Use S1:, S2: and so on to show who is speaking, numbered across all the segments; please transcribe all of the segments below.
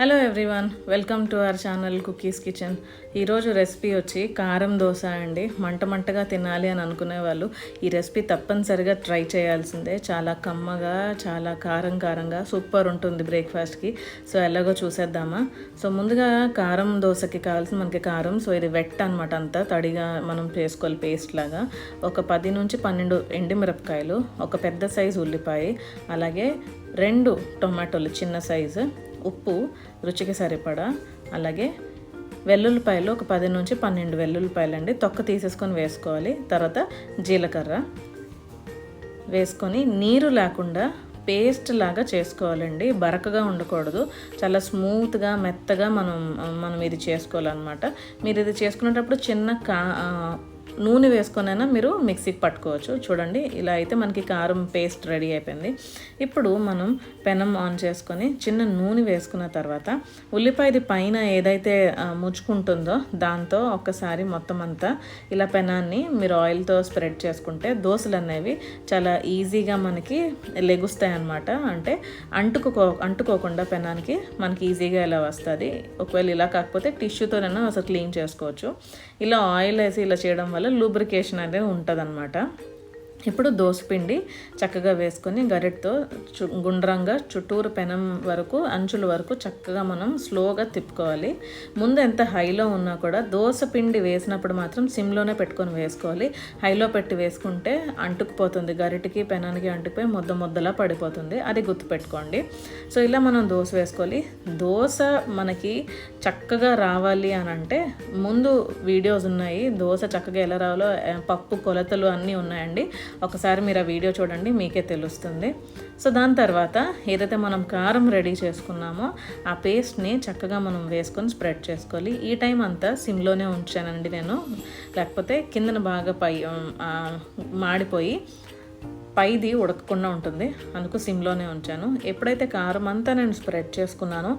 S1: Hello everyone, welcome to our channel cookies kitchen. ఈరోజు recipe వచ్చి కారం దోశ అండి. మంటగా తినాలి అని అనుకునే వాళ్ళు ఈ రెసిపీ తప్పనిసరిగా ట్రై చేయాల్సిందే. చాలా కమ్మగా, చాలా కారంగా సూపర్ ఉంటుంది బ్రేక్ఫాస్ట్కి. సో ఎలాగో చూసేద్దామా. సో ముందుగా కారం దోశకి కావాల్సిన మనకి కారం. సో ఇది వెట్ అనమాట, అంతా తడిగా మనం చేసుకోవాలి పేస్ట్ లాగా. ఒక 10 నుంచి 12 ఎండుమిరపకాయలు, ఒక పెద్ద సైజు ఉల్లిపాయ, అలాగే 2 టొమాటోలు చిన్న సైజు, ఉప్పు రుచికి సరిపడా, అలాగే వెల్లుల్లిపాయలు ఒక 10 నుంచి 12 వెల్లుల్లిపాయలు అండి, తొక్క తీసేసుకొని వేసుకోవాలి. తర్వాత జీలకర్ర వేసుకొని నీరు లేకుండా పేస్ట్ లాగా చేసుకోవాలండి. బరకగా ఉండకూడదు, చాలా స్మూత్గా మెత్తగా మనం ఇది చేసుకోవాలన్నమాట. మీరు ఇది చేసుకునేటప్పుడు చిన్న నూనె వేసుకొనైనా మీరు మిక్సీకి పట్టుకోవచ్చు. చూడండి, ఇలా అయితే మనకి కారం పేస్ట్ రెడీ అయిపోయింది. ఇప్పుడు మనం పెనం ఆన్ చేసుకొని చిన్న నూనె వేసుకున్న తర్వాత ఉల్లిపాయది పైన ఏదైతే ముచ్చుకుంటుందో దాంతో ఒక్కసారి మొత్తం అంతా ఇలా పెనాన్ని మీరు ఆయిల్తో స్ప్రెడ్ చేసుకుంటే దోశలు అనేవి చాలా ఈజీగా మనకి లెగుస్తాయి అన్నమాట. అంటే అంటుకోకుండా పెనానికి మనకి ఈజీగా ఇలా వస్తుంది. ఒకవేళ ఇలా కాకపోతే టిష్యూతోనైనా అసలు క్లీన్ చేసుకోవచ్చు. ఇలా ఆయిల్ వేసి ఇలా చేయడం వల్ల లూబ్రికేషన్ అనేది ఉంటుందన్నమాట. ఇప్పుడు దోసపిండి చక్కగా వేసుకొని గరిటతో గుండ్రంగా చుట్టూరు పెనం వరకు, అంచుల వరకు చక్కగా మనం స్లోగా తిప్పుకోవాలి. ముందు ఎంత హైలో ఉన్నా కూడా దోసపిండి వేసినప్పుడు మాత్రం సిమ్లోనే పెట్టుకొని వేసుకోవాలి. హైలో పెట్టి వేసుకుంటే అంటుకుపోతుంది, గరిటకి పెనానికి అంటుకుపోయి ముద్దలా పడిపోతుంది. అది గుర్తుపెట్టుకోండి. సో ఇలా మనం దోశ వేసుకోవాలి. దోశ మనకి చక్కగా రావాలి అని అంటే ముందు వీడియోస్ ఉన్నాయి, దోశ చక్కగా ఎలా రావాలో పప్పు కొలతలు అన్నీ ఉన్నాయండి. ఒకసారి మీరు ఆ వీడియో చూడండి, మీకే తెలుస్తుంది. సో దాని తర్వాత ఏదైతే మనం కారం రెడీ చేసుకున్నామో ఆ పేస్ట్ని చక్కగా మనం వేసుకొని స్ప్రెడ్ చేసుకోవాలి. ఈ టైం అంతా సిమ్లోనే ఉంచానండి నేను, లేకపోతే కిందన బాగా మాడిపోయి పైది ఉడకకుండా ఉంటుంది, అందుకు సిమ్లోనే ఉంచాను. ఎప్పుడైతే కారం అంతా నేను స్ప్రెడ్ చేసుకున్నానో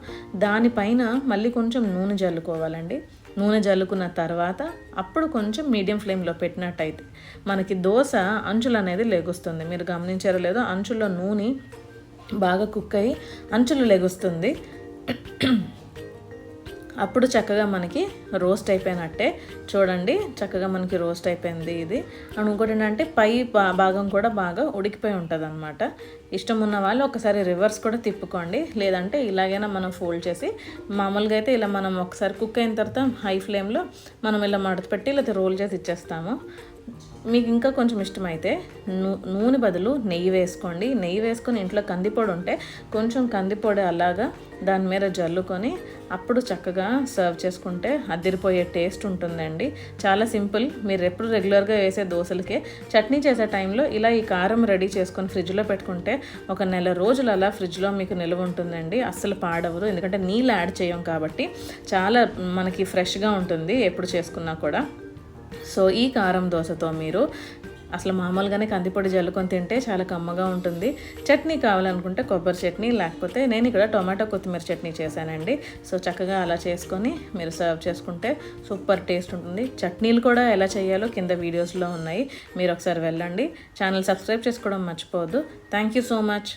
S1: దానిపైన మళ్ళీ కొంచెం నూనె జల్లుకోవాలండి. నూనె జల్లుకున్న తర్వాత అప్పుడు కొంచెం మీడియం ఫ్లేమ్లో పెట్టినట్టయితే మనకి దోశ అంచులు అనేది లెగుస్తుంది. మీరు గమనించారో లేదో, అంచుల్లో నూనె బాగా కుక్ అయ్యి అంచులు లెగుస్తుంది. అప్పుడు చక్కగా మనకి రోస్ట్ అయిపోయినట్టే. చూడండి, చక్కగా మనకి రోస్ట్ అయిపోయింది ఇది. అండ్ ఇంకోటి ఏంటంటే పై భాగం కూడా బాగా ఉడికిపోయి ఉంటుంది అనమాట. ఇష్టం ఉన్న వాళ్ళు ఒకసారి రివర్స్ కూడా తిప్పుకోండి, లేదంటే ఇలాగైనా మనం ఫోల్డ్ చేసి మామూలుగా అయితే ఇలా మనం ఒకసారి కుక్ అయిన తర్వాత హై ఫ్లేమ్లో మనం ఇలా మడత పెట్టి ఇలా రోల్ చేసి ఇచ్చేస్తాము. మీకు ఇంకా కొంచెం ఇష్టమైతే నూనె బదులు నెయ్యి వేసుకోండి. నెయ్యి వేసుకొని ఇంట్లో కందిపొడి ఉంటే కొంచెం కందిపొడి అలాగా దాని మీద జల్లుకొని అప్పుడు చక్కగా సర్వ్ చేసుకుంటే అదిరిపోయే టేస్ట్ ఉంటుందండి. చాలా సింపుల్. మీరు ఎప్పుడు రెగ్యులర్గా వేసే దోశలకే చట్నీ చేసే టైంలో ఇలా ఈ కారం రెడీ చేసుకొని ఫ్రిడ్జ్లో పెట్టుకుంటే ఒక నెల రోజులు అలా ఫ్రిడ్జ్లో మీకు నిల్వ ఉంటుందండి. అస్సలు పాడవదు, ఎందుకంటే నీళ్ళు యాడ్ చేయం కాబట్టి చాలా మనకి ఫ్రెష్గా ఉంటుంది ఎప్పుడు చేసుకున్నా కూడా. సో ఈ కారం దోశతో మీరు అసలు మామూలుగానే కందిపొడి జల్లుకొని తింటే చాలా కమ్మగా ఉంటుంది. చట్నీ కావాలనుకుంటే కొబ్బరి చట్నీ, లేకపోతే నేను ఇక్కడ టొమాటో కొత్తిమీర చట్నీ చేశానండి. సో చక్కగా అలా చేసుకొని మీరు సర్వ్ చేసుకుంటే సూపర్ టేస్ట్ ఉంటుంది. చట్నీలు కూడా ఎలా చేయాలో కింద వీడియోస్లో ఉన్నాయి, మీరు ఒకసారి వెళ్ళండి. ఛానల్ సబ్స్క్రైబ్ చేసుకోవడం మర్చిపోవద్దు. Thank you so much.